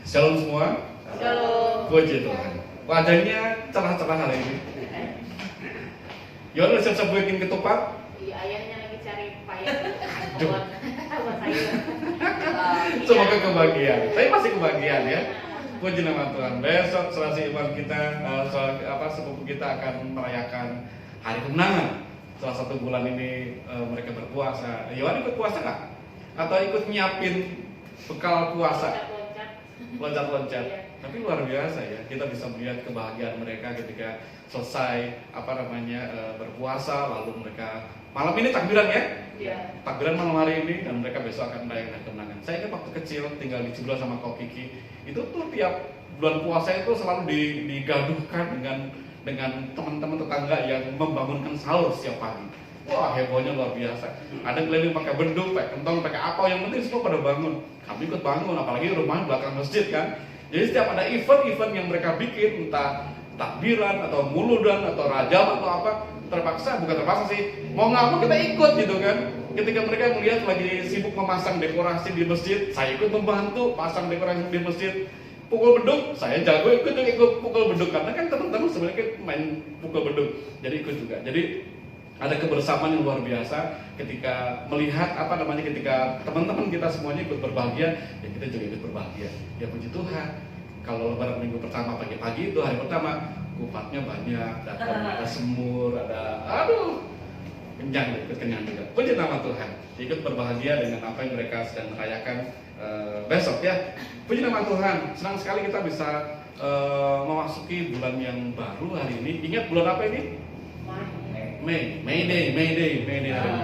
Shalom semua. Shalom. Puji Tuhan. Wajahnya cerah-cerah hari ini. Yon siap-siap bikin ketupat. Iya, ayahnya lagi cari payah Duh. buat sayur. Semoga kebahagiaan. Saya masih kebahagiaan ya. Puji nama Tuhan. Besok selesai iman kita, sepupu kita akan merayakan hari kemenangan. Salah satu bulan ini mereka berpuasa. Yon ikut puasa nggak? Atau ikut nyiapin bekal puasa? Loncat-loncat. Iya. Tapi luar biasa ya, kita bisa melihat kebahagiaan mereka ketika selesai berpuasa, lalu mereka malam ini takbiran ya, Iya. takbiran malam hari ini, dan mereka besok akan merayakan kemenangan. Saya ingat waktu kecil tinggal di Cibulan sama Kok Kiki, itu tuh tiap bulan puasa itu selalu digaduhkan dengan teman-teman tetangga yang membangunkan sahur setiap pagi. Wah, hebohnya luar biasa. Ada keliling pakai beduk, pakai kentong, pakai apa, yang penting semua pada bangun. Kami ikut bangun, apalagi rumahnya belakang masjid kan. Jadi setiap ada event-event yang mereka bikin, entah takbiran atau muludan atau rajam atau apa, bukan terpaksa sih, mau nggak mau kita ikut gitu kan. Ketika mereka melihat lagi sibuk memasang dekorasi di masjid, saya ikut membantu pasang dekorasi di masjid. Pukul beduk, saya jago ikut pukul beduk, karena kan teman-teman sebenarnya main pukul beduk, jadi ikut juga. Jadi ada kebersamaan yang luar biasa ketika melihat ketika teman-teman kita semuanya ikut berbahagia, ya kita juga ikut berbahagia. Ya puji Tuhan. Kalau lebaran minggu pertama pagi-pagi itu hari pertama kupatnya banyak, ada semur, kenyang, ikut kenyang juga. Puji nama Tuhan. Ikut berbahagia dengan apa yang mereka sedang merayakan besok ya. Puji nama Tuhan. Senang sekali kita bisa memasuki bulan yang baru hari ini. Ingat bulan apa ini? May Day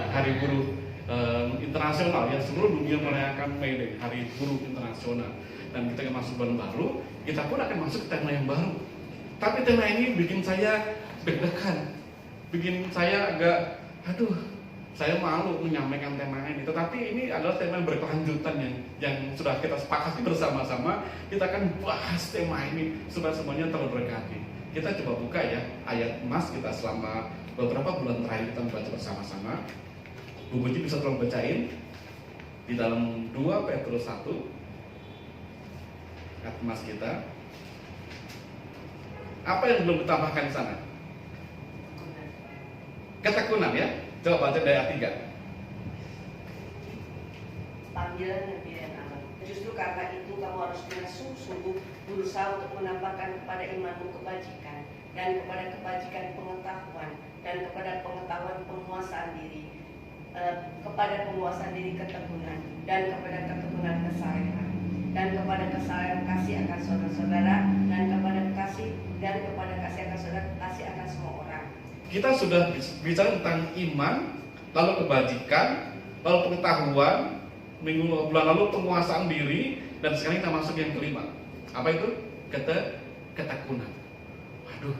hari buruh internasional ya, seluruh dunia merayakan May Day, hari buruh internasional. Dan kita masuk bulan baru, kita pun akan masuk ke tema yang baru. Tapi tema ini bikin saya deg-degan, bikin saya agak, saya malu menyampaikan tema ini. Tetapi ini adalah tema yang berkelanjutan yang sudah kita sepakati bersama-sama. Kita akan bahas tema ini supaya semuanya terberkati. Kita coba buka ya ayat emas kita selama beberapa bulan terakhir kita membaca bersama-sama. Bu Bunyi bisa tolong bacain di dalam 2 Petrus 1 ayat emas kita. Apa yang belum ditambahkan di sana? Ketekunan ya. Coba baca dari ayat 3. Panggilan dan pilihan Allah. Justru karena itu kamu harus dengan sungguh-sungguh berusaha untuk menambahkan kepada imanmu kebajikan, dan kepada kebajikan pengetahuan, dan kepada pengetahuan penguasaan diri, kepada penguasaan diri ketekunan, dan kepada ketekunan kesalehan, dan kepada kesalehan kasih akan saudara-saudara, dan kepada kasih akan saudara, kasih akan semua orang. Kita sudah bicara tentang iman, lalu kebajikan, lalu pengetahuan, bulan lalu penguasaan diri, dan sekarang kita masuk yang kelima. Apa itu? Ketekunan. Waduh,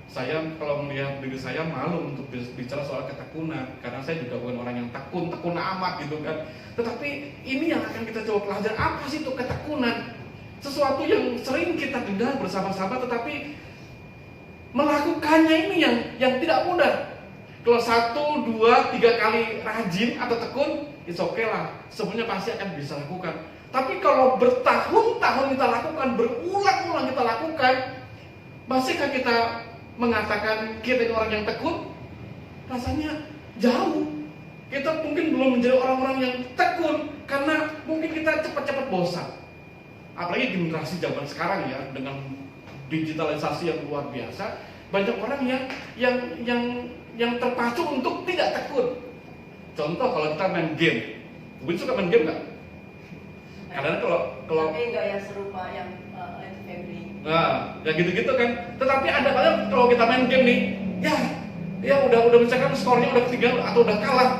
saya kalau melihat diri saya malu untuk bicara soal ketekunan, karena saya juga bukan orang yang tekun amat gitu kan. Tetapi ini yang akan kita coba pelajari, apa sih itu ketekunan? Sesuatu yang sering kita dengar bersama-sama, tetapi melakukannya ini yang tidak mudah. Kalau 1, 2, 3 kali rajin atau tekun, it's okay lah, semuanya pasti akan bisa lakukan. Tapi kalau bertahun-tahun kita lakukan, berulang-ulang kita lakukan, masihkah kita mengatakan kita ini orang yang tekun? Rasanya jauh. Kita mungkin belum menjadi orang-orang yang tekun, karena mungkin kita cepat-cepat bosan. Apalagi generasi zaman sekarang ya, dengan digitalisasi yang luar biasa, banyak orang yang terpacu untuk tidak tekun. Contoh kalau kita main game, Bun suka main game nggak? Kadang kalau Tapi enggak yang serupa yang itu family. Nah, ya gitu-gitu kan. Tetapi ada kadang kalau kita main game nih, ya udah misalkan skornya udah ketinggalan atau udah kalah.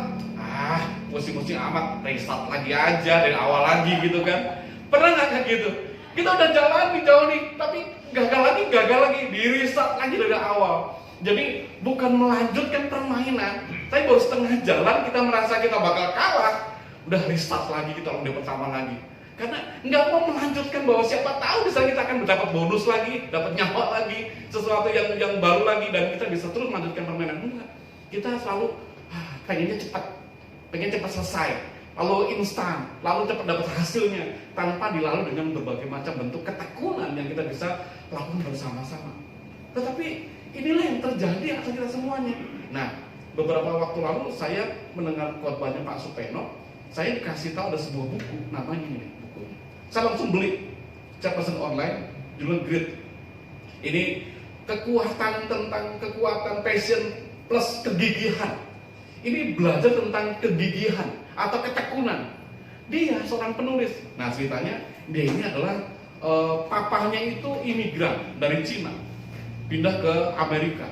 Pusing-pusing amat, restart lagi aja dari awal lagi gitu kan. Pernah nggak kayak gitu? Kita udah jalan nih, tapi gagal lagi, di restart lagi dari awal. Jadi bukan melanjutkan permainan, tapi baru setengah jalan kita merasa kita bakal kalah, udah restart lagi, kita udah pertama lagi. Karena nggak mau melanjutkan bahwa siapa tahu bisa kita akan dapat bonus lagi, dapat nyawa lagi, sesuatu yang baru lagi, dan kita bisa terus melanjutkan permainan. Enggak, kita selalu pengen cepat selesai, lalu instan, lalu cepat dapat hasilnya, tanpa dilalui dengan berbagai macam bentuk ketekunan yang kita bisa lakukan bersama-sama. Tetapi inilah yang terjadi atas kita semuanya. Nah, beberapa waktu lalu saya mendengar khotbahnya Pak Supeno, saya dikasih tahu ada sebuah buku, namanya ini bukunya. Saya langsung beli, saya pesan online, judulnya Grit. Ini kekuatan passion plus kegigihan. Ini belajar tentang kegigihan atau ketekunan. Dia seorang penulis. Nah, ceritanya dia ini adalah papahnya itu imigran dari Cina, pindah ke Amerika.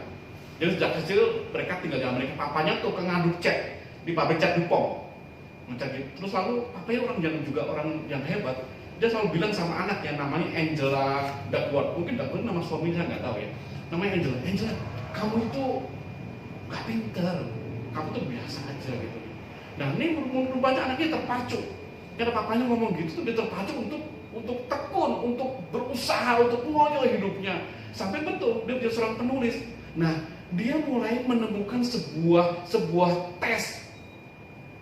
Jadi sejak kecil mereka tinggal di Amerika. Papanya tuh ngaduk cat di pabrik cat Dupont. Terus lalu papanya orang yang hebat. Dia selalu bilang sama anak yang namanya Angela Duckworth. Mungkin Duckworth nama suaminya, nggak tahu ya. Namanya Angela, kamu itu nggak pintar, kamu tuh biasa aja gitu. Nah, ini rupanya anaknya terpacu. Karena papanya ngomong gitu tuh dia terpacu untuk tekun, untuk berusaha, untuk mengoyo hidupnya. Sampai betul dia seorang penulis. Nah, dia mulai menemukan sebuah tes,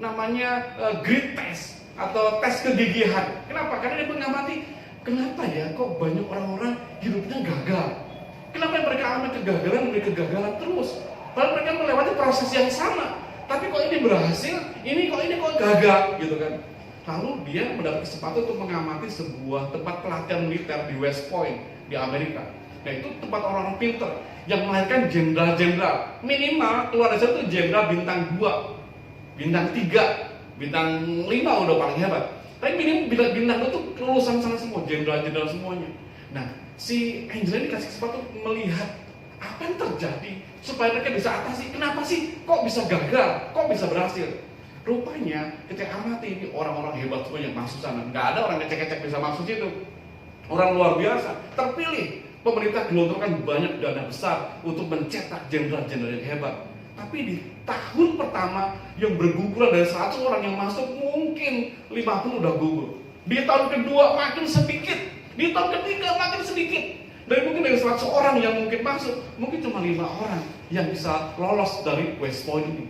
namanya grit test atau tes kegigihan. Kenapa? Karena dia mengamati, kenapa ya kok banyak orang-orang hidupnya gagal? Kenapa mereka alami kegagalan terus? Padahal mereka melewati proses yang sama. Tapi kok ini berhasil, ini kok gagal gitu kan. Lalu dia mendapat kesempatan untuk mengamati sebuah tempat pelatihan militer di West Point di Amerika. Nah, itu tempat orang-orang pinter yang melahirkan jenderal-jenderal. Minimal keluar dari situ jenderal bintang 2, bintang 3, bintang 5 udah paling hebat. Tapi minimal bintang 2 itu kelulusan sana semua, jenderal-jenderal semuanya. Nah, si Angela ini kasih kesempatan untuk melihat apa yang terjadi supaya mereka bisa atasi. Kenapa sih kok bisa gagal, kok bisa berhasil? Rupanya kita amati ini orang-orang hebat semua yang masuk sana. Nggak ada orang ngecek-ngecek bisa masuk situ. Orang luar biasa, terpilih. Pemerintah gelontorkan banyak dana besar untuk mencetak jenderal-jenderal yang hebat. Tapi di tahun pertama yang berguguran dari 100 orang yang masuk, mungkin 50 udah gugur. Di tahun kedua makin sedikit, di tahun ketiga makin sedikit. Dan mungkin dari 100 orang yang mungkin masuk, mungkin cuma 5 orang yang bisa lolos dari West Point ini.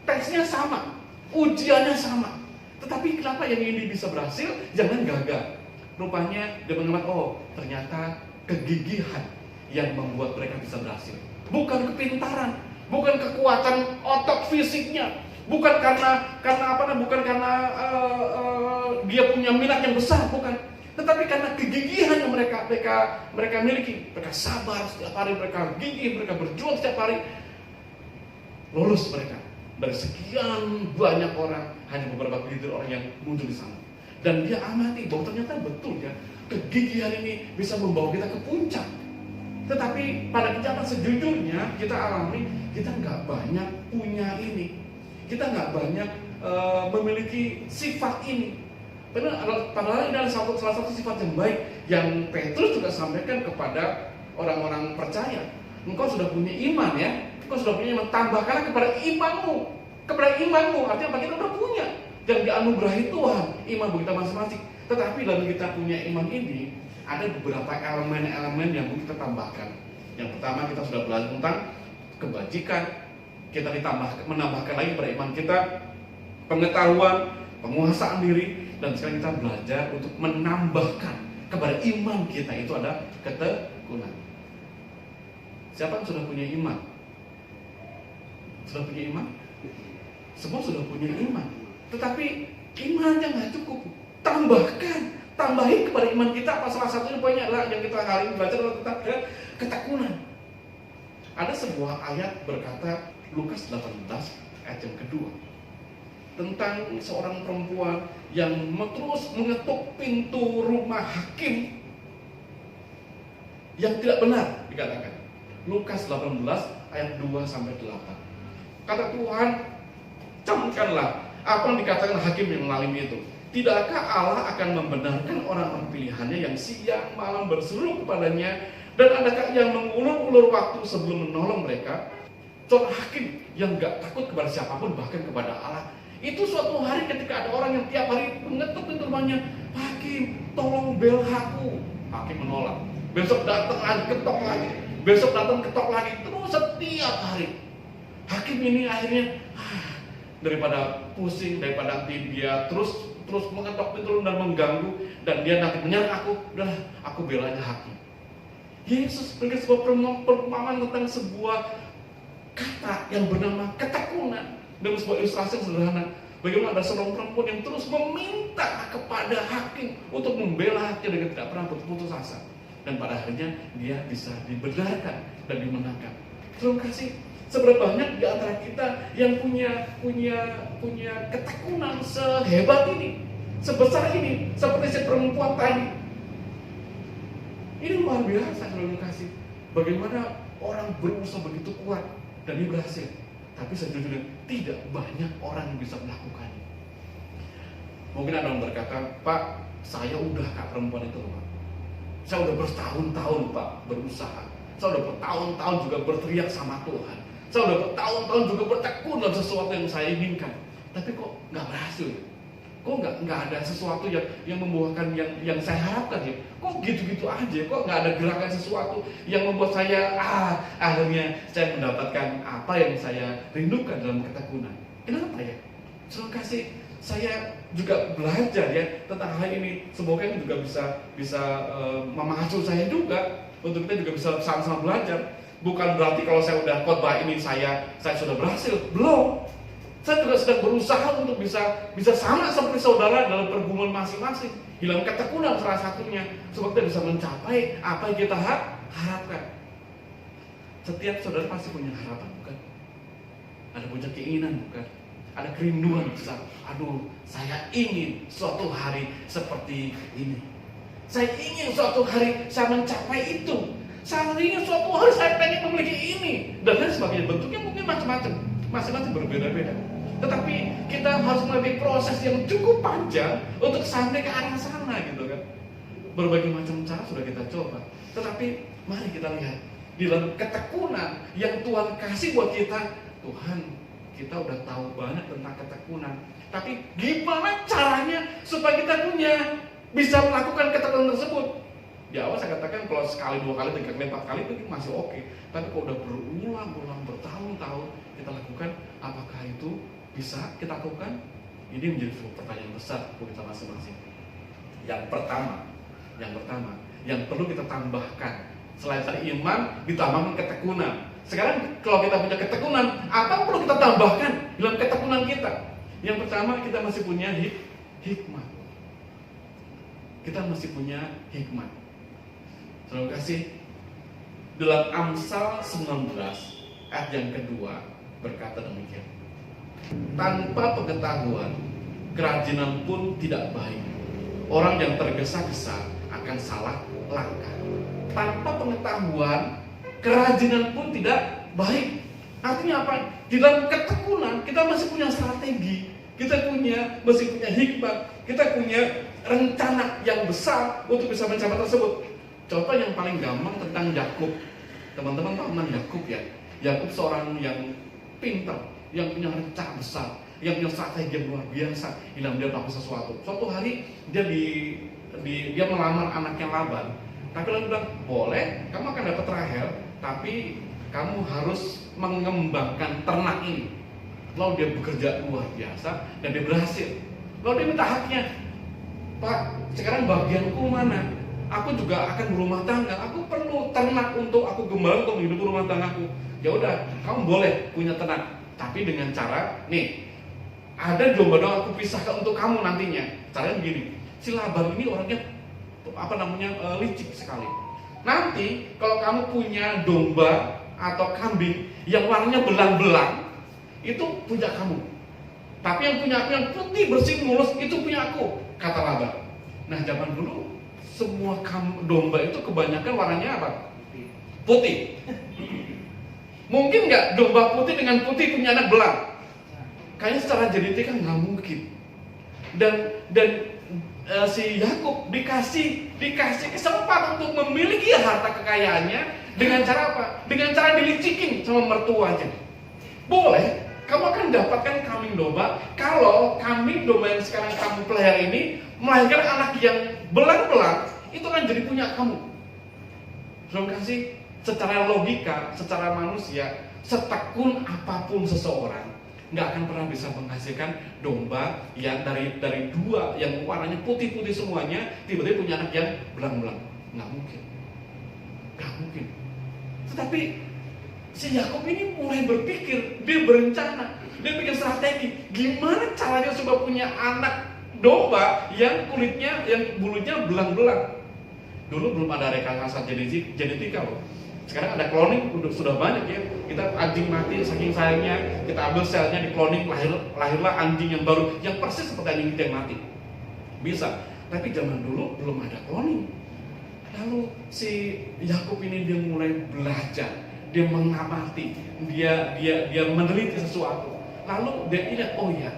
Tesnya sama, ujiannya sama. Tetapi kenapa yang ini bisa berhasil, jangan gagal? Rupanya dia mengamat, oh ternyata kegigihan yang membuat mereka bisa berhasil. Bukan kepintaran, bukan kekuatan otot fisiknya, bukan karena dia punya minat yang besar, bukan. Tetapi karena kegigihan yang mereka miliki. Mereka sabar setiap hari, mereka gigih, mereka berjuang setiap hari. Lulus mereka dari sekian banyak orang, hanya beberapa gelintir orang yang muncul di sana. Dan dia amati bahwa ternyata betul ya, kegigihan ini bisa membawa kita ke puncak. Tetapi pada kenyataan sejujurnya kita alami, kita nggak banyak punya ini. Kita nggak banyak memiliki sifat ini. Padahal ini adalah salah satu sifat yang baik yang Petrus juga sampaikan kepada orang-orang percaya. Engkau sudah punya iman ya, engkau sudah punya iman, tambahkanlah kepada imanmu. Kepada imanmu, artinya apa? Kita udah punya yang dianugerahi Tuhan, iman bagi kita masing-masing. Tetapi dalam kita punya iman ini, ada beberapa elemen-elemen yang mungkin kita tambahkan. Yang pertama, kita sudah belajar tentang kebajikan. Kita menambahkan lagi pada iman kita pengetahuan, penguasaan diri. Dan sekarang kita belajar untuk menambahkan kepada iman kita itu ada ketekunan. Siapa yang sudah punya iman? Sudah punya iman? Semua sudah punya iman. Tetapi imannya nggak cukup. Tambahin kepada iman kita. Apa salah satunya poinnya adalah yang kita kali ini belajar adalah tentang ketekunan. Ada sebuah ayat berkata Lukas 18 ayat yang kedua tentang seorang perempuan yang terus mengetuk pintu rumah hakim yang tidak benar dikatakan. Lukas 18 ayat 2 sampai 8. Kata Tuhan, camkanlah apa yang dikatakan hakim yang mengalami itu. Tidakkah Allah akan membenarkan orang-orang pilihannya yang siang malam berseru kepadanya, dan adakah yang mengulur-ulur waktu sebelum menolong mereka? Seorang hakim yang gak takut kepada siapapun, bahkan kepada Allah. Itu suatu hari ketika ada orang yang tiap hari mengetuk pintu rumahnya, hakim tolong bel aku. Hakim menolak. Besok datang lagi, ketok lagi. Besok datang ketok lagi. Terus setiap hari. Hakim ini akhirnya daripada pusing, daripada nanti dia terus mengetok pintu dan mengganggu, dan dia nanti menyerang aku, udahlah aku bela aja hakim. Yesus berikan sebuah perumpamaan tentang sebuah kata yang bernama ketekunan, dengan sebuah ilustrasi yang sederhana. Bagaimana ada seorang perempuan yang terus meminta kepada hakim untuk membela haknya dengan tidak pernah berputus asa, dan pada akhirnya dia bisa dibenarkan dan dimenangkan. Terima kasih. Seberapa banyak di antara kita yang punya ketekunan sehebat ini, sebesar ini, seperti si perempuan tadi. Ini luar biasa, terima kasih. Bagaimana orang berusaha begitu kuat dan dia berhasil. Tapi sejujurnya tidak banyak orang yang bisa melakukannya. Mungkin ada yang berkata, Pak, saya udah Kak perempuan itu, Pak. Saya udah bertahun-tahun, Pak, berusaha. Saya udah bertahun-tahun juga berteriak sama Tuhan. Saya udah bertahun-tahun juga bertekun dalam sesuatu yang saya inginkan. Tapi kok nggak berhasil? Kok nggak ada sesuatu yang membuahkan yang saya harapkan ya? Kok gitu-gitu aja? Kok nggak ada gerakan sesuatu yang membuat saya akhirnya saya mendapatkan apa yang saya rindukan dalam ketekunan? Kenapa ya? Terima kasih. Saya juga belajar ya tentang hal ini. Semoga ini juga bisa memacu saya juga untuk kita juga bisa sama-sama belajar. Bukan berarti kalau saya udah khotbah ini saya sudah berhasil. Belum. Saya juga sedang berusaha untuk bisa sama seperti saudara dalam pergumulan masing-masing. Hilang ketekunan salah satunya, supaya kita bisa mencapai apa yang kita harapkan. Setiap saudara pasti punya harapan, bukan? Ada punya keinginan, bukan? Ada kerinduan besar. Aduh, saya ingin suatu hari seperti ini. Saya ingin suatu hari saya mencapai itu. Saya ingin suatu hari saya pengen memiliki ini. Dan lain sebagainya. Bentuknya mungkin macam-macam. Masing-masing berbeda-beda. Tetapi kita harus melalui proses yang cukup panjang untuk sampai ke arah sana gitu kan. Berbagai macam cara sudah kita coba. Tetapi mari kita lihat di dalam ketekunan yang Tuhan kasih buat kita. Tuhan, kita udah tahu banyak tentang ketekunan. Tapi gimana caranya supaya kita bisa melakukan ketekunan tersebut? Di awal saya katakan kalau sekali, 2 kali, 3 kali, 4 kali itu masih oke. Tapi kalau udah berulang-ulang bertahun-tahun kita lakukan, apakah itu bisa kita lakukan? Ini menjadi sebuah pertanyaan besar untuk kita masing-masing. Yang pertama, yang perlu kita tambahkan selain tadi iman, ditambahkan ketekunan. Sekarang kalau kita punya ketekunan, apa yang perlu kita tambahkan dalam ketekunan kita? Yang pertama, kita masih punya hikmat. Kita masih punya hikmat. Terima kasih. Dalam Amsal 19 ayat yang kedua berkata demikian. Tanpa pengetahuan, kerajinan pun tidak baik. Orang yang tergesa-gesa akan salah langkah. Tanpa pengetahuan, kerajinan pun tidak baik. Artinya apa? Di dalam ketekunan kita masih punya strategi, kita masih punya hikmat, kita punya rencana yang besar untuk bisa mencapai tersebut. Contoh yang paling gampang tentang Yakub. Teman-teman tahu tentang Yakub ya? Yakub seorang yang pintar, yang punya rencana besar, yang punya strategi yang luar biasa dalam dia melakukan sesuatu. Suatu hari dia melamar anaknya Laban. Tapi Laban bilang, boleh, kamu akan dapat Rahel, tapi kamu harus mengembangkan ternak ini. Lalu dia bekerja luar biasa dan dia berhasil. Lalu dia minta haknya, Pak, sekarang bagianku mana? Aku juga akan berumah tangga. Aku perlu ternak untuk aku gembala untuk menghidupi rumah tanggaku. Ya udah, kamu boleh punya ternak, tapi dengan cara nih, ada domba aku pisahkan untuk kamu nantinya. Caranya begini. Si Laban ini orangnya licik sekali. Nanti kalau kamu punya domba atau kambing yang warnanya belang-belang, itu punya kamu. Tapi yang punya aku yang putih bersih mulus itu punya aku, kata Laban. Nah, zaman dulu semua domba itu kebanyakan warnanya apa? Putih. Mungkin nggak domba putih dengan putih punya anak belang? Kayaknya secara genetik kan nggak mungkin. Dan si Yakub dikasih kesempatan untuk memiliki harta kekayaannya dengan cara apa? Dengan cara dilicikin sama mertuanya. Boleh, kamu akan dapatkan kambing domba kalau kambing domba yang sekarang kamu pelihara ini melahirkan anak yang belang-belang, itu kan jadi punya kamu. Terima kasih. Secara logika, secara manusia, setekun apapun seseorang, nggak akan pernah bisa menghasilkan domba yang dari dua yang warnanya putih-putih semuanya tiba-tiba punya anak yang belang-belang. Nggak mungkin. Tetapi si Yakub ini mulai berpikir, dia berencana, dia bikin strategi gimana caranya supaya punya anak domba yang kulitnya, yang bulunya belang-belang. Dulu belum ada rekayasa genetika loh. Sekarang ada cloning, sudah banyak ya. Kita anjing mati saking sayangnya, kita ambil selnya di cloning, lahirlah anjing yang baru yang persis seperti anjing kita yang mati. Bisa. Tapi zaman dulu belum ada cloning. Lalu si Yakub ini dia mulai belajar, dia mengamati, dia meneliti sesuatu. Lalu dia ingat, oh ya,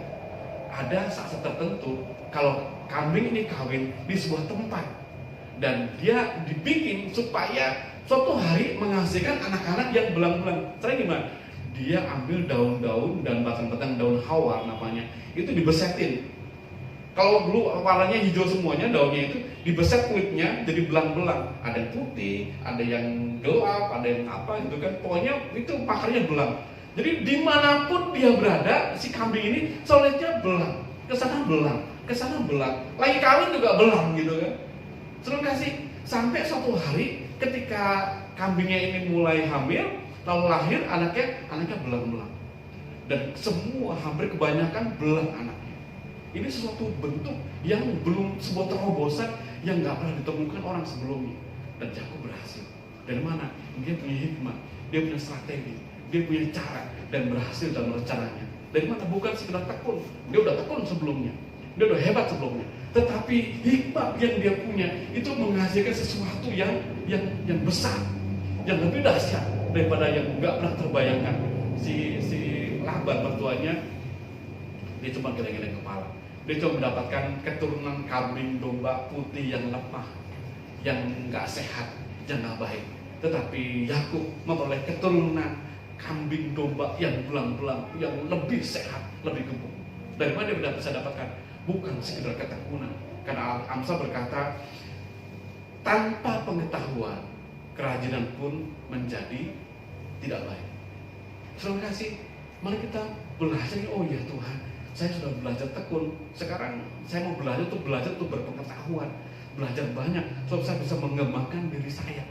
ada saat tertentu kalau kambing ini kawin di sebuah tempat dan dia dibikin supaya suatu hari menghasilkan anak-anak yang belang-belang. Caranya gimana? Dia ambil daun-daun dan batang-batang daun hawar namanya, itu dibesetin. Kalau dulu warnanya hijau semuanya, daunnya itu dibeset kulitnya jadi belang-belang. Ada yang putih, ada yang gelap, ada yang apa gitu kan. Pokoknya itu pakarnya belang. Jadi dimanapun dia berada, si kambing ini solidnya belang. Kesana belang, kesana belang. Lagi kawin juga belang gitu kan. Terus kasih sampai suatu hari ketika kambingnya ini mulai hamil, lalu lahir anaknya belang-belang. Dan semua hampir kebanyakan belang anaknya. Ini sesuatu bentuk yang belum sebuah terobosan yang nggak pernah ditemukan orang sebelumnya. Dan Yakub berhasil. Dari mana? Dia punya hikmah, dia punya strategi, dia punya cara dan berhasil dalam rencananya. Dari mana? Bukan sekedar tekun. Dia udah tekun sebelumnya, dia udah hebat sebelumnya. Tetapi hikmah yang dia punya itu menghasilkan sesuatu yang besar, yang lebih dahsyat daripada yang nggak pernah terbayangkan. Si Laban mertuanya dia cuma geleng-geleng kepala. Dia cuma mendapatkan keturunan kambing domba putih yang lemah, yang nggak sehat, yang nggak baik. Tetapi Yakub memperoleh keturunan kambing domba yang belang-belang, yang lebih sehat, lebih gemuk. Dari mana dia bisa dapatkan? Bukan sekedar ketekunan. Karena Amsal berkata, tanpa pengetahuan, kerajinan pun menjadi tidak baik. Terima kasih. Mari kita belajar. Oh ya Tuhan, saya sudah belajar tekun. Sekarang saya mau belajar untuk berpengetahuan, belajar banyak, supaya saya bisa mengembangkan diri saya.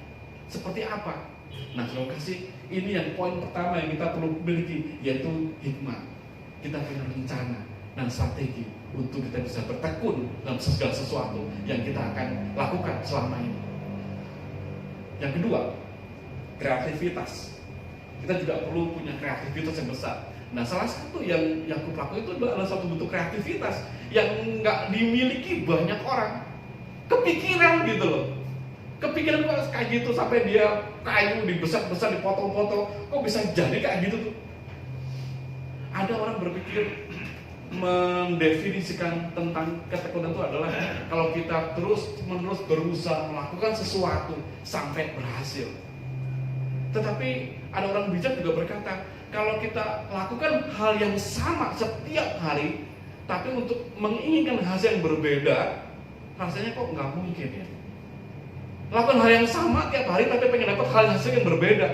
Seperti apa? Nah, terima kasih. Ini yang poin pertama yang kita perlu miliki, yaitu hikmah. Kita punya rencana dan strategi untuk kita bisa bertekun dalam segala sesuatu yang kita akan lakukan selama ini. Yang kedua, kreativitas. Kita juga perlu punya kreativitas yang besar. Nah, salah satu yang Yakub lakukan itu adalah satu bentuk kreativitas yang nggak dimiliki banyak orang. Kepikiran gitu loh. Kepikiran kok kayak gitu sampai dia kayu dibesar-besar, dipotong-potong, kok bisa jadi kayak gitu tuh. Ada orang berpikir mendefinisikan tentang ketekunan itu adalah kalau kita terus-menerus berusaha melakukan sesuatu sampai berhasil. Tetapi ada orang bijak juga berkata, kalau kita lakukan hal yang sama setiap hari, tapi untuk menginginkan hasil yang berbeda, rasanya kok nggak mungkin ya. Lakukan hal yang sama tiap hari, tapi pengen dapat hasil yang berbeda,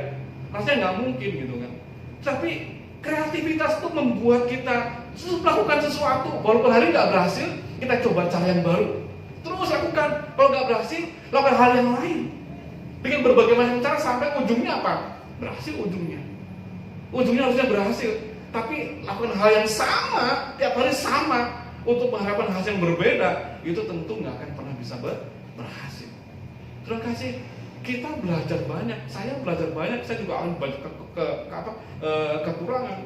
rasanya nggak mungkin gitu kan. Tapi kreativitas itu membuat kita melakukan sesuatu, walaupun hari nggak berhasil, kita coba cara yang baru. Terus lakukan, kalau nggak berhasil, lakukan hal yang lain. Bikin berbagai macam cara sampai ujungnya apa? Berhasil ujungnya. Ujungnya harusnya berhasil, tapi lakukan hal yang sama, tiap hari sama, untuk mengharapkan hasil yang berbeda, itu tentu nggak akan pernah bisa berhasil. Terima kasih. Kita belajar banyak, saya belajar banyak, saya juga akan banyak kekurangan.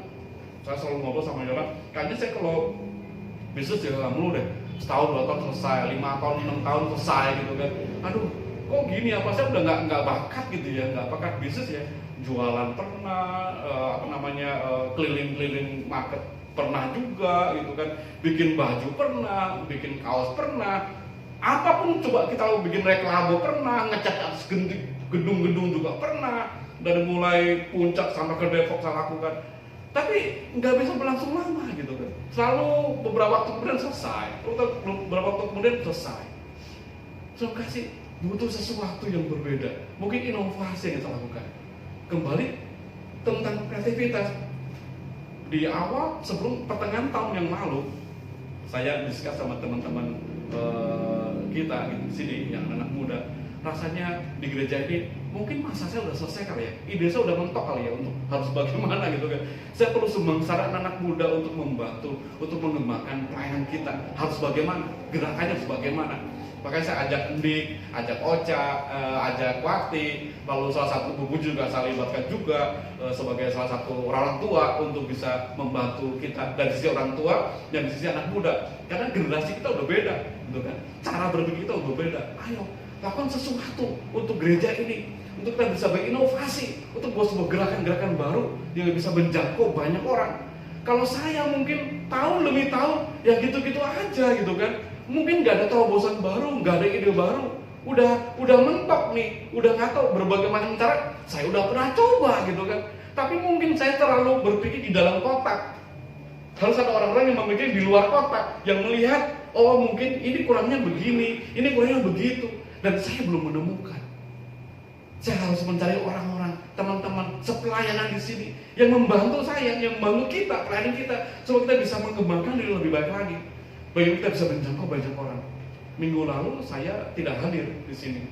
Saya selalu ngobrol sama Yola, kayaknya saya kalau bisnis ya nggak mulu deh, setahun 2 tahun selesai, 5 tahun 6 tahun selesai gitu kan. Aduh, kok gini apa saya udah nggak bakat gitu ya, nggak bakat bisnis ya. Jualan pernah, keliling-keliling market pernah juga gitu kan, bikin baju pernah, bikin kaos pernah, apapun coba kita mau bikin reklame pernah, ngecat gedung-gedung juga pernah, dari mulai puncak sampai ke Depok saya lakukan. Tapi nggak bisa berlangsung lama gitu kan. Selalu beberapa waktu kemudian selesai, beberapa waktu kemudian selesai. Terima kasih, butuh sesuatu yang berbeda, mungkin inovasi yang kita lakukan. Kembali tentang kreativitas, di awal sebelum pertengahan tahun yang lalu, saya diskus sama teman-teman kita di sini yang anak muda. Rasanya di gereja ini mungkin masa saya udah selesai kali ya, ide saya udah mentok kali ya untuk harus bagaimana gitu kan. Saya perlu sumbangsaran anak muda untuk membantu, untuk mengembangkan pelayanan kita. Harus bagaimana, gerakannya harus bagaimana. Makanya saya ajak Endik, ajak Ocha, ajak Wakti, lalu salah satu buku juga saya libatkan juga sebagai salah satu orang tua untuk bisa membantu kita dari sisi orang tua dan dari sisi anak muda. Karena generasi kita udah beda, gitu kan. Cara berpikir kita udah beda. Ayo lakukan sesuatu untuk gereja ini, untuk kita bisa berinovasi, untuk buat sebuah gerakan-gerakan baru yang bisa menjangkau banyak orang. Kalau saya mungkin tahun demi tahun ya gitu-gitu aja gitu kan, mungkin nggak ada terobosan baru, nggak ada ide baru, udah mentok nih, udah nggak tahu berbagai macam cara. Saya udah pernah coba gitu kan, tapi mungkin saya terlalu berpikir di dalam kotak. Harus ada orang-orang yang memikir di luar kotak, yang melihat oh mungkin ini kurangnya begini, ini kurangnya begitu. Dan saya belum menemukan. Saya harus mencari orang-orang, teman-teman sepelayanan di sini yang membantu saya, yang membantu kita, pelayanan kita, supaya kita bisa mengembangkan diri lebih baik lagi. Bagaimana kita bisa menjangkau banyak orang. Minggu lalu saya tidak hadir di sini.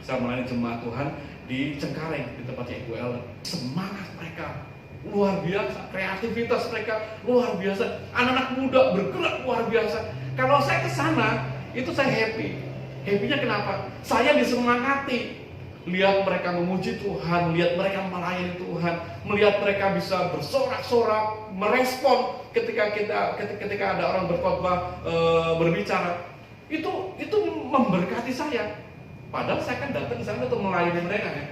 Saya melayani jemaat Tuhan di Cengkareng, di tempatnya Ibu Ellen. Semangat mereka luar biasa, kreativitas mereka luar biasa, anak-anak muda bergerak luar biasa. Kalau saya ke sana, itu saya happy. Happy-nya kenapa? Saya disemangati. Lihat mereka memuji Tuhan, lihat mereka melayani Tuhan, melihat mereka bisa bersorak-sorak, merespon ketika ada orang berkhotbah berbicara. Itu memberkati saya. Padahal saya kan datang ke sana untuk melayani mereka ya.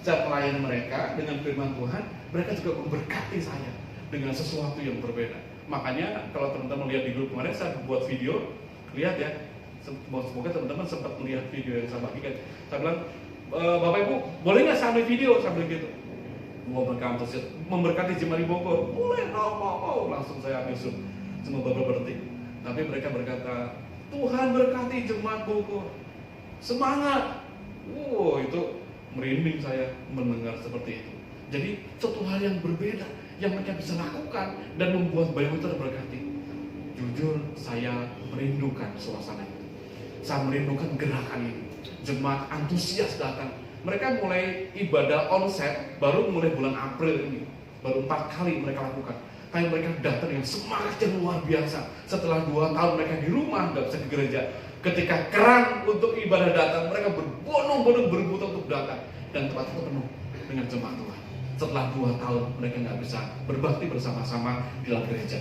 Saya melayani mereka dengan firman Tuhan, mereka juga memberkati saya dengan sesuatu yang berbeda. Makanya kalau teman-teman lihat di grup kemarin saya buat video, lihat ya. Semoga teman-teman sempat melihat video yang saya bagikan. Saya bilang, Bapak Ibu, boleh nggak saya ambil video sambil gitu? Mau berkampus, memberkati jemaat di Bogor, boleh, mau. Langsung saya ambil zoom, cuma beberapa detik. Tapi mereka berkata, Tuhan berkati jemaat Bogor, semangat. Wow, itu merinding saya mendengar seperti itu. Jadi suatu hal yang berbeda yang mereka bisa lakukan dan membuat banyak orang terberkati. Jujur, saya merindukan suasana itu. Saya merindukan gerakan ini. Jemaat antusias datang. Mereka mulai ibadah onset baru mulai bulan April ini. Baru 4 kali mereka lakukan. Tapi mereka datang dengan semangat yang luar biasa. Setelah 2 tahun mereka di rumah, nggak bisa ke gereja. Ketika keran untuk ibadah datang, mereka berbondong-bondong berebut untuk datang. Dan tempat itu penuh dengan jemaat Tuhan. Setelah 2 tahun mereka nggak bisa berbakti bersama-sama di dalam gereja.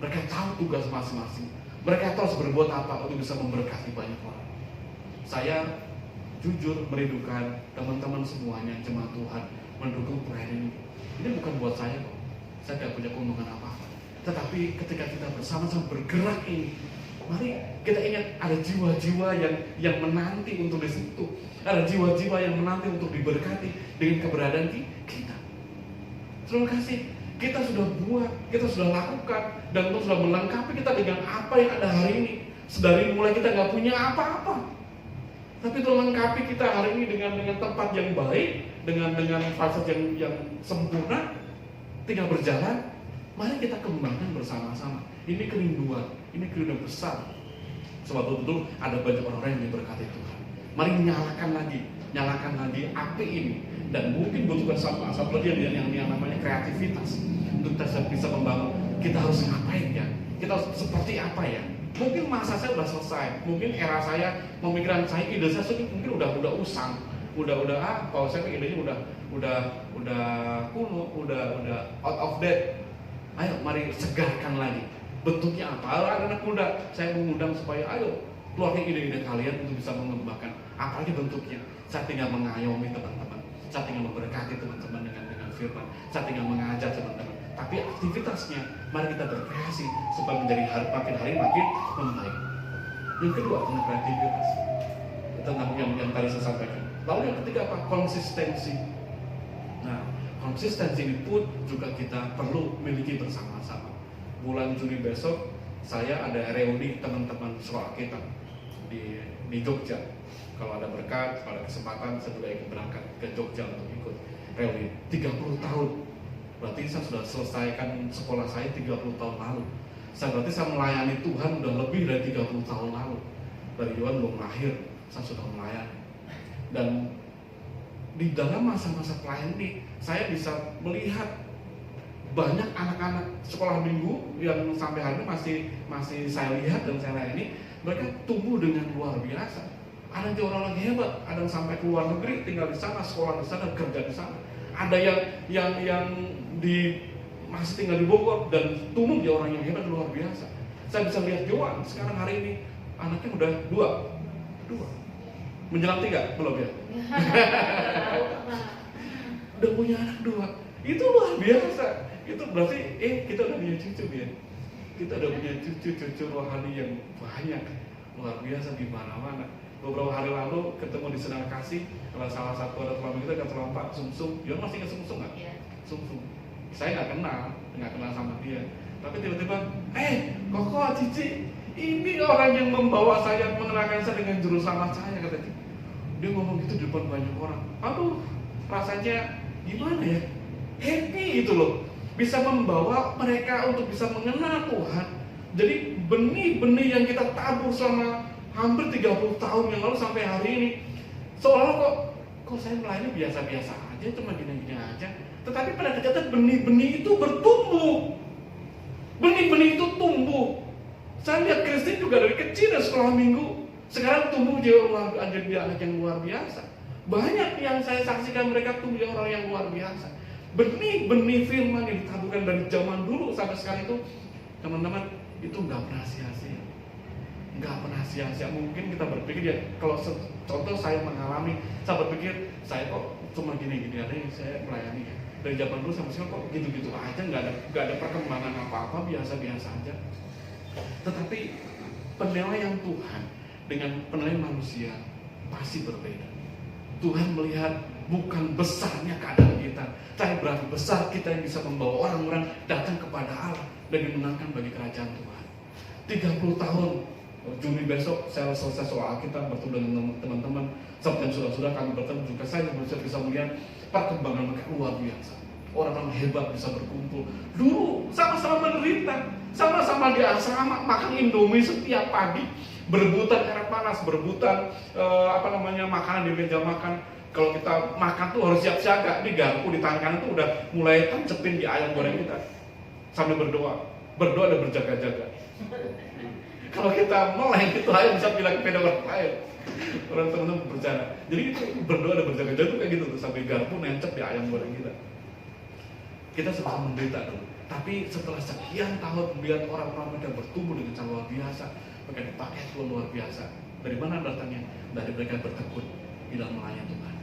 Mereka tahu tugas masing-masing. Mereka tahu harus berbuat apa untuk bisa memberkati banyak orang. Saya jujur merindukan teman-teman semuanya, jemaat Tuhan, mendukung pelayanan ini. Ini bukan buat saya kok. Saya tidak punya keuntungan apa-apa. Tetapi ketika kita bersama-sama bergerak ini, mari kita ingat ada jiwa-jiwa yang menanti untuk di situ. Ada jiwa-jiwa yang menanti untuk diberkati dengan keberadaan kita. Terima kasih. Kita sudah buat, kita sudah lakukan, dan Tuhan sudah melengkapi kita dengan apa yang ada hari ini. Sedari mulai kita nggak punya apa-apa, tapi Tuhan lengkapi kita hari ini dengan tempat yang baik, dengan fasilitas yang sempurna. Tinggal berjalan, mari kita kembangkan bersama-sama. Ini kerinduan besar. Sebab betul ada banyak orang yang diberkati Tuhan. Mari nyalakan lagi api ini. Dan mungkin butuhkan satu lagi yang namanya kreativitas untuk kita bisa membangun. Kita harus ngapain ya? Kita harus seperti apa ya? Mungkin masa saya udah selesai, mungkin era saya, pemikiran saya, ide saya mungkin udah usang, kalau saya idenya udah kuno, udah out of date. Ayo mari segarkan lagi. Bentuknya apa? Anak muda, saya mengundang supaya ayo keluarkan ide-ide kalian untuk bisa mengembangkan. Apalagi bentuknya? Saya tinggal mengayomi teman-teman. Saya tinggal memberkati teman-teman dengan firman. Saya tinggal mengajar teman-teman. Tapi aktivitasnya, mari kita berkreasi supaya menjadi makin hari makin membaik. Yang kedua, tentang kreativitas. Tentang yang tadi saya sampaikan. Lalu yang ketiga apa? Konsistensi. Nah, konsistensi ini pun juga kita perlu miliki bersama-sama. Bulan Juni besok, saya ada reuni teman-teman sekolah kita di Jogja. Kalau ada berkat, pada kesempatan saya juga ingin berangkat ke Jogja untuk ikut reuni 30 tahun Berarti saya sudah selesaikan sekolah saya 30 tahun lalu. Berarti saya melayani Tuhan udah lebih dari 30 tahun lalu. Dari Yohan belum lahir, saya sudah melayani. Dan di dalam masa-masa pelayanan ini, saya bisa melihat banyak anak-anak sekolah minggu yang sampai hari ini masih saya lihat dan saya layani, mereka tumbuh dengan luar biasa. Ada yang orang lagi hebat, ada yang sampai ke luar negeri, tinggal di sana, sekolah di sana, kerja di sana. Ada yang masih tinggal di Bogor dan tumbuh jadi orang yang hebat luar biasa. Saya bisa lihat Johan sekarang hari ini anaknya udah dua, menjelang 3 belum ya? Udah punya anak 2, itu luar biasa. Itu berarti kita udah punya cucu ya. Kita udah punya cucu rohani yang banyak, luar biasa di mana-mana. Beberapa hari lalu ketemu di Senang Kasih, salah satu ada teman kita kata Pak Sumsum, Johan masih ingat Sumsum nggak? Iya. Sumsum. Saya nggak kenal sama dia. Tapi tiba-tiba, Koko, Cici, ini orang yang membawa saya, mengenalkan saya dengan juru selamat saya, kata dia. Dia ngomong gitu di depan banyak orang. Aduh, rasanya gimana ya? Happy gitu loh. Bisa membawa mereka untuk bisa mengenal Tuhan. Jadi benih-benih yang kita tabur selama hampir 30 tahun yang lalu sampai hari ini, seolah-olah kok saya melayani biasa-biasa aja, cuma gini-gini aja. Tetapi pada kenyataan benih-benih itu bertumbuh. Benih-benih itu tumbuh. Saya lihat Kristen juga dari kecil dan sekolah minggu, sekarang tumbuh jadi anak yang luar biasa. Banyak yang saya saksikan mereka tumbuh jadi orang yang luar biasa. Benih-benih firman yang ditaburkan dari zaman dulu sampai sekarang itu, teman-teman, itu nggak pernah sia-sia. Nggak pernah sia-sia. Mungkin kita berpikir ya, kalau contoh saya mengalami, saya berpikir saya kok cuma gini-gini aja yang saya melayani ya. Dari zaman dulu sampai sekarang kok gitu-gitu aja, nggak ada perkembangan apa-apa, biasa-biasa aja. Tetapi penilaian Tuhan dengan penilaian manusia pasti berbeda. Tuhan melihat bukan besarnya keadaan kita, tapi berapa besar kita yang bisa membawa orang-orang datang kepada Allah dan dimenangkan bagi kerajaan Tuhan. 30 tahun, Juni besok saya selesai soal Alkitab, bertemu dengan teman-teman, seperti yang sudah kami bertemu juga, saya bisa melihat perkembangan mereka luar biasa. Orang-orang hebat bisa berkumpul. Dulu sama-sama menderita, sama-sama di asrama makan Indomie setiap pagi, berebutan air panas, berebutan makanan di meja makan. Kalau kita makan tuh harus siap siaga, di garpu di tangan kanan tuh udah mulai tancepin di ayam goreng kita sambil berdoa dan berjaga-jaga. Kalau kita meleng itu ayam bisa bilang ke beda orang lain. Orang teman-teman bercanda. Jadi itu berdoa dan berjaga-jaga tuh kayak gitu tuh, sampai garpu nancep di ayam goreng kita. Kita sama menderita dulu. Tapi setelah sekian tahun melihat orang-orang mereka bertumbuh dengan cara luar biasa, mereka dipakai Tuhan luar biasa. Dari mana datangnya? Dari mereka bertekun di dalam melayani Tuhan,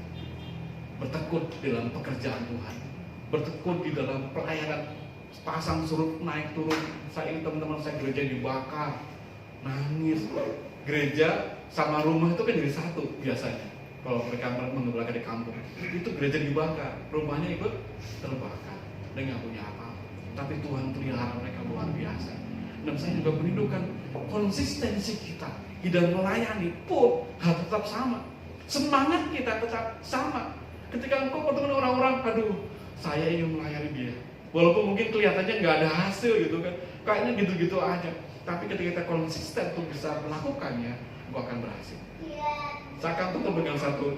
bertekun di dalam pekerjaan Tuhan, bertekun di dalam pelayanan, pasang surut naik turun. Saya ingat teman-teman saya gereja dibakar, nangis. Gereja sama rumah itu kan jadi satu biasanya. Kalau mereka mengebelakang di kampung, itu gereja dibakar, rumahnya ikut terbakar. Dia nggak punya apa-apa, tapi Tuhan pelihara mereka luar biasa. Dan saya juga merindukan konsistensi kita di dalam melayani pun harus tetap sama. Semangat kita tetap sama. Ketika engkau bertemu dengan orang-orang, aduh, saya ingin melayani dia. Walaupun mungkin kelihatannya nggak ada hasil gitu kan, kayaknya gitu-gitu aja. Tapi ketika kita konsisten untuk bisa melakukannya, engkau akan berhasil. Saya akan tutup dengan satu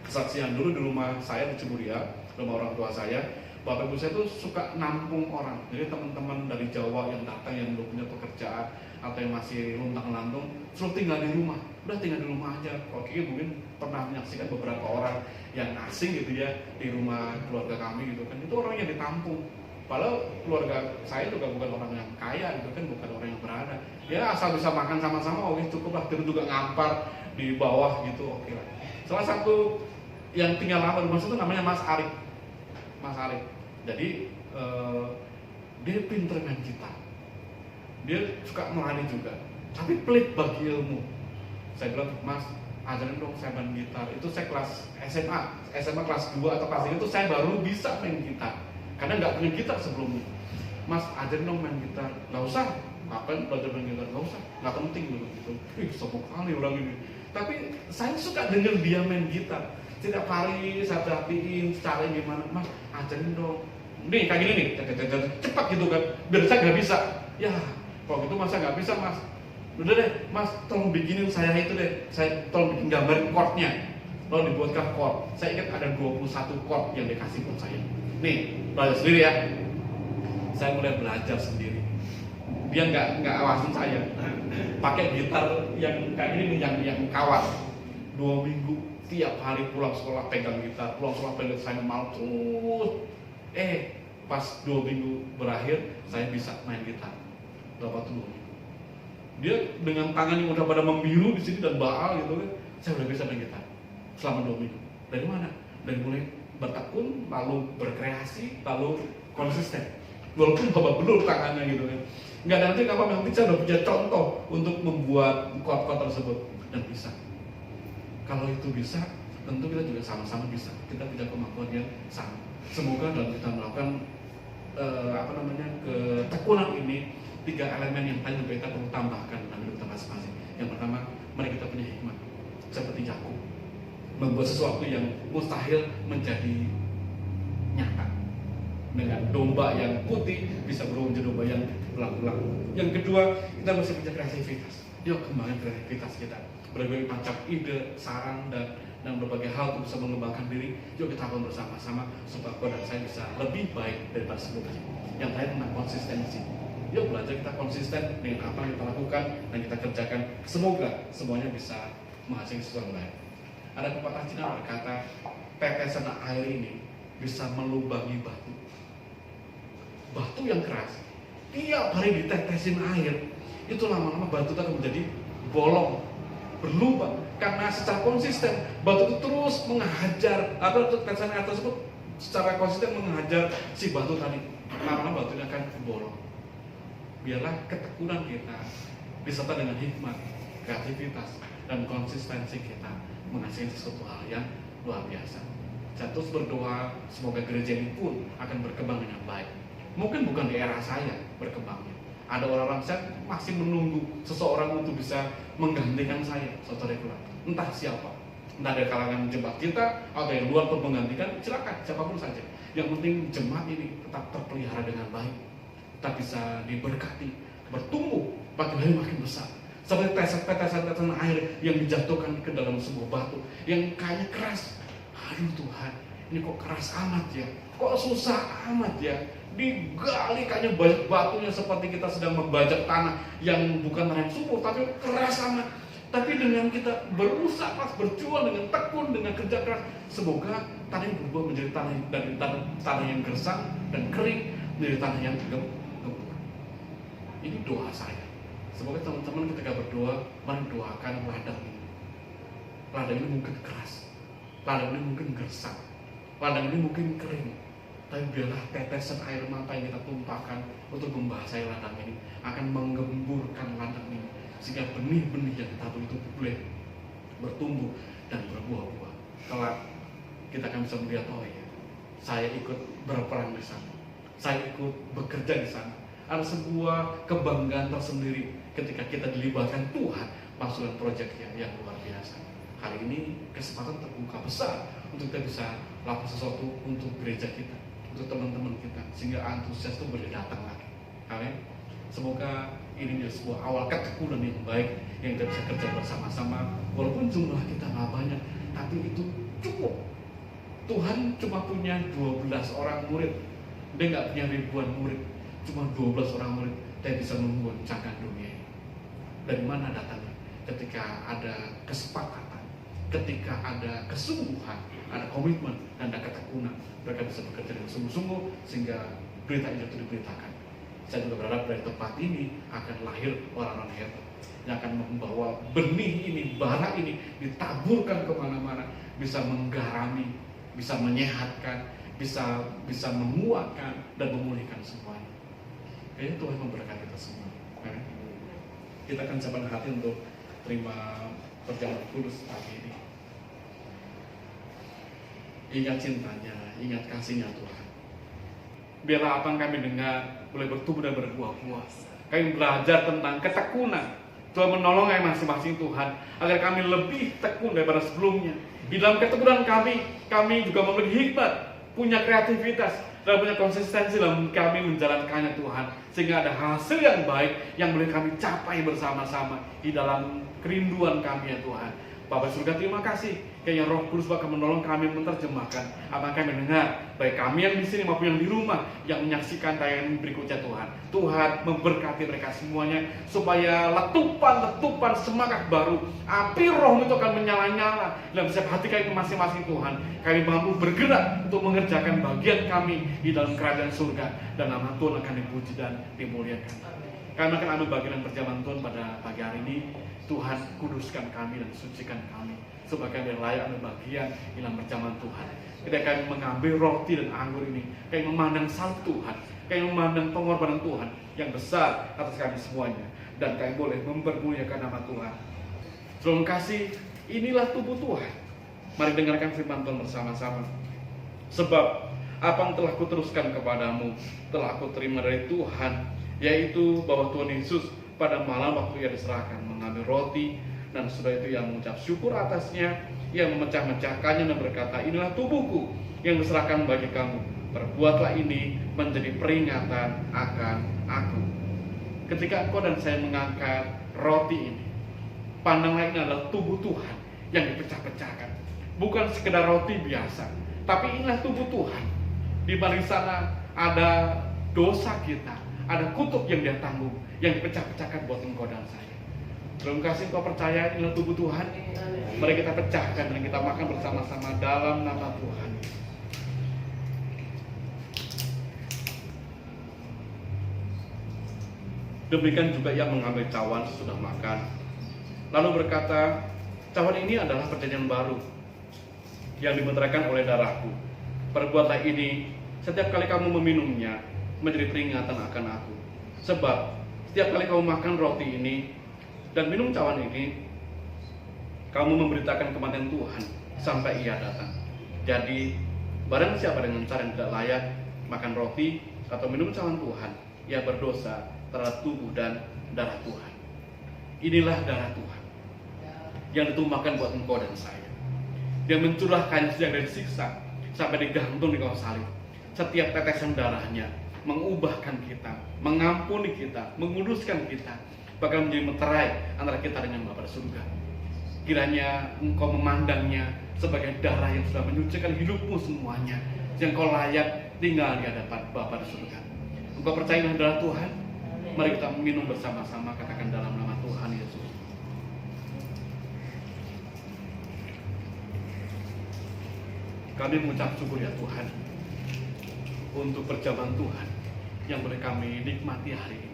kesaksian dulu di rumah saya di Ciburia, rumah orang tua saya. Bapak ibu saya tuh suka nampung orang. Jadi teman-teman dari Jawa yang datang yang belum punya pekerjaan atau yang masih luntang-lantung, suruh tinggal di rumah. Udah tinggal di rumah aja. Oke, mungkin pernah menyaksikan beberapa orang yang asing gitu ya di rumah keluarga kami gitu kan. Itu orang yang ditampung. Padahal keluarga saya juga bukan orang yang kaya gitu kan, bukan orang yang berada. Ya asal bisa makan sama-sama, oke cukup lah. Dia juga ngampar di bawah gitu, oke lah. Salah satu yang tinggal lama di rumah itu namanya Mas Arif. Mas Arif. Jadi dia pinter main gitar, dia suka melayani juga, tapi pelit bagi ilmu. Saya bilang, Mas, ajarin dong saya main gitar. Itu saya kelas SMA kelas 2 atau kelas 3 itu saya baru bisa main gitar, karena nggak punya gitar sebelumnya. Mas, ajarin dong main gitar. Nggak usah, ngapain belajar main gitar? Nggak usah, nggak penting dulu gitu. Sombong kali orang ini. Tapi saya suka denger dia main gitar. Setiap hari saya perhatiin caranya gimana. Mas, ajarin dong nih kayak gini nih, cepat gitu kan, biar saya nggak bisa. Ya, kalau gitu masa nggak bisa mas? Udah deh, mas tolong bikinin saya itu deh, saya tolong bikin gambar chordnya, tolong dibuatkan chord. Saya ingat ada 21 chord yang dikasih buat saya. Nih, belajar sendiri ya. Saya mulai belajar sendiri. Dia nggak awasin saya. Pakai gitar yang kayak ini nih, yang kawat. 2 minggu tiap hari pulang sekolah pegang gitar, pulang sekolah pegang, saya mau terus. Pas 2 minggu berakhir, saya bisa main gitar. Berapa tuh 2 minggu? Dia dengan tangan yang udah pada membiru di sini dan baal gitu kan, saya udah bisa main gitar selama 2 minggu. Dari mana? Dari mulai bertekun, lalu berkreasi, lalu konsisten. Walaupun babak belur tangannya gitu kan. Nggak ada nanti apa, yang penting saya udah punya contoh untuk membuat chord-chord tersebut dan bisa. Kalau itu bisa, tentu kita juga sama-sama bisa. Kita punya kemampuan yang sama. Semoga dalam kita melakukan ketekunan ini, 3 elemen yang tadi juga kita perlu tambahkan dalam hidup kita masing-masing. Yang pertama, mari kita punya hikmat seperti Yakub, membuat sesuatu yang mustahil menjadi nyata. Dengan domba yang putih bisa berubah menjadi domba yang belang-belang. Yang kedua, kita mesti punya kreativitas. Yuk kembangkan kreativitas kita. Berbagai macam ide, saran dan berbagai hal untuk bisa mengembangkan diri. Yuk kita lakukan bersama-sama supaya kau dan saya bisa lebih baik daripada sebelumnya. Yang terakhir tentang konsistensi. Yuk belajar kita konsisten dengan apa yang kita lakukan dan kita kerjakan. Semoga semuanya bisa menghasilkan sesuatu yang baik. Ada pepatah Cina berkata, tetesan air ini bisa melubangi batu. Batu yang keras, tiap hari ditetesin air, itu lama-lama batu itu akan menjadi bolong, berlubang. Karena secara konsisten batu itu terus menghajar, atau tetesan air tersebut secara konsisten menghajar si batu tadi. Lama-lama batunya akan bolong. Biarlah ketekunan kita disertai dengan hikmat, kreativitas, dan konsistensi kita menghasilkan sesuatu hal yang luar biasa. Saya terus berdoa semoga gereja ini pun akan berkembang dengan baik. Mungkin bukan di era saya berkembangnya. Ada orang-orang, saya masih menunggu seseorang untuk bisa menggantikan saya, saudara. Entah siapa, entah dari kalangan jemaat kita atau yang luar pun menggantikan, silakan siapapun saja. Yang penting jemaat ini tetap terpelihara dengan baik, tetap bisa diberkati, bertumbuh makin hari makin besar. Seperti tetesan-tetesan air yang dijatuhkan ke dalam sebuah batu yang kayaknya keras. Aduh Tuhan, ini kok keras amat ya, kok susah amat ya. Digali kayaknya banyak batunya seperti kita sedang membajak tanah yang bukan tanah yang subur tapi keras amat. Tapi dengan kita berusaha keras, berjuang dengan tekun, dengan kerja keras, semoga tanah ini berubah menjadi tanah dari tanah yang gersang dan kering menjadi tanah yang gembur. Ini doa saya. Semoga teman-teman ketika berdoa, mari doakan ladang ini. Ladang ini mungkin keras, ladang ini mungkin gersang, ladang ini mungkin kering. Tapi biarlah tetesan air mata yang kita tumpahkan untuk membasahi ladang ini akan menggemburkan ladang ini, sehingga benih-benih yang kita itu boleh bertumbuh dan berbuah-buah. Kelak kita akan bisa melihat, oh ya, saya ikut berperan di sana, saya ikut bekerja di sana. Ada sebuah kebanggaan tersendiri ketika kita dilibatkan Tuhan masuk dalam proyek yang luar biasa. Hari ini kesempatan terbuka besar untuk kita bisa lakukan sesuatu untuk gereja kita, untuk teman-teman kita, sehingga antusias itu boleh datang lagi. Amin. Semoga ini menjadi sebuah awal ketekunan yang baik yang kita bisa kerja bersama-sama. Walaupun jumlah kita nggak banyak, tapi itu cukup. Tuhan cuma punya 12 orang murid. Dia nggak punya ribuan murid, cuma 12 orang murid. Dia bisa mengguncangkan dunia ini. Dari mana datangnya? Ketika ada kesepakatan, ketika ada kesungguhan, ada komitmen dan ada ketekunan, mereka bisa bekerja dengan sungguh-sungguh sehingga berita itu diberitakan. Saya juga berharap dari tempat ini akan lahir orang-orang hebat yang akan membawa benih ini, bara ini ditaburkan kemana-mana, bisa menggarami, bisa menyehatkan, bisa menguatkan dan memulihkan semuanya. Kayaknya Tuhan memberkati kita semua. Kita akan siapkan hati untuk terima perjamuan kudus pagi ini. Ingat cintanya, ingat kasihnya Tuhan. Biarlah apa yang kami dengar boleh bertumbuh dan berbuah-buah. Kami belajar tentang ketekunan. Tuhan menolong kami masing-masing Tuhan, agar kami lebih tekun daripada sebelumnya. Di dalam ketekunan kami juga memiliki hikmat, punya kreativitas, dan punya konsistensi dalam kami menjalankannya Tuhan, sehingga ada hasil yang baik yang boleh kami capai bersama-sama di dalam kerinduan kami ya Tuhan. Bapak surga, terima kasih yang Roh Kudus bakal menolong kami menerjemahkan apa yang kami dengar, baik kami yang di sini maupun yang di rumah yang menyaksikan tayangan berikutnya Tuhan. Tuhan memberkati mereka semuanya supaya letupan semangat baru, api Roh itu akan menyala-nyala dalam setiap hati kami masing-masing Tuhan. Kami mampu bergerak untuk mengerjakan bagian kami di dalam kerajaan surga, dan nama Tuhan akan dipuji dan dimuliakan. Kami akan ambil bagian perjamuan Tuhan pada pagi hari ini. Tuhan, kuduskan kami dan sucikan kami sebagai yang layak ambil bagian dalam perjamuan Tuhan. Ketika kami mengambil roti dan anggur ini, kami memandang salib Tuhan, kami memandang pengorbanan Tuhan yang besar atas kami semuanya, dan kami boleh mempermuliakan nama Tuhan. Terima kasih, inilah tubuh Tuhan. Mari dengarkan firman Tuhan bersama-sama. Sebab apa yang telah kuteruskan kepadamu telah aku terima dari Tuhan, yaitu bahwa Tuhan Yesus pada malam waktu ia diserahkan mengambil roti, dan setelah itu ia mengucap syukur atasnya, ia memecah-mecahkannya dan berkata, inilah tubuhku yang diserahkan bagi kamu, perbuatlah ini menjadi peringatan akan aku. Ketika engkau dan saya mengangkat roti ini, pandanglah ini adalah tubuh Tuhan yang dipecah-pecahkan, bukan sekedar roti biasa, tapi inilah tubuh Tuhan, di mana di sana ada dosa kita, ada kutuk yang dia tanggung, yang dipecah-pecahkan buat engkau dan saya. Terima kasih engkau percaya inilah tubuh Tuhan. Mari kita pecahkan dan kita makan bersama-sama dalam nama Tuhan. Demikian juga ia mengambil cawan sesudah makan, lalu berkata, cawan ini adalah perjanjian baru yang dibenterkan oleh darahku. Perbuatlah ini setiap kali kamu meminumnya menjadi peringatan akan aku. Sebab setiap kali kamu makan roti ini dan minum cawan ini, kamu memberitakan kematian Tuhan sampai ia datang. Jadi barang siapa dengan cara yang tidak layak makan roti atau minum cawan Tuhan, ia berdosa terhadap tubuh dan darah Tuhan. Inilah darah Tuhan yang ditumpahkan buat engkau dan saya. Dia mencurahkan sejak dari siksa sampai digantung di kayu salib. Setiap tetesan darahnya mengubahkan kita, mengampuni kita, menguduskan kita, bahkan menjadi meterai antara kita dengan Bapa di surga. Kiranya engkau memandangnya sebagai darah yang sudah menyucikan hidupmu semuanya, yang kau layak tinggal di hadapan Bapa di surga. Engkau percaya dengan darah Tuhan? Mari kita minum bersama-sama, katakan dalam nama Tuhan Yesus. Kami mengucap syukur ya Tuhan untuk perjamuan Tuhan yang boleh kami nikmati hari ini.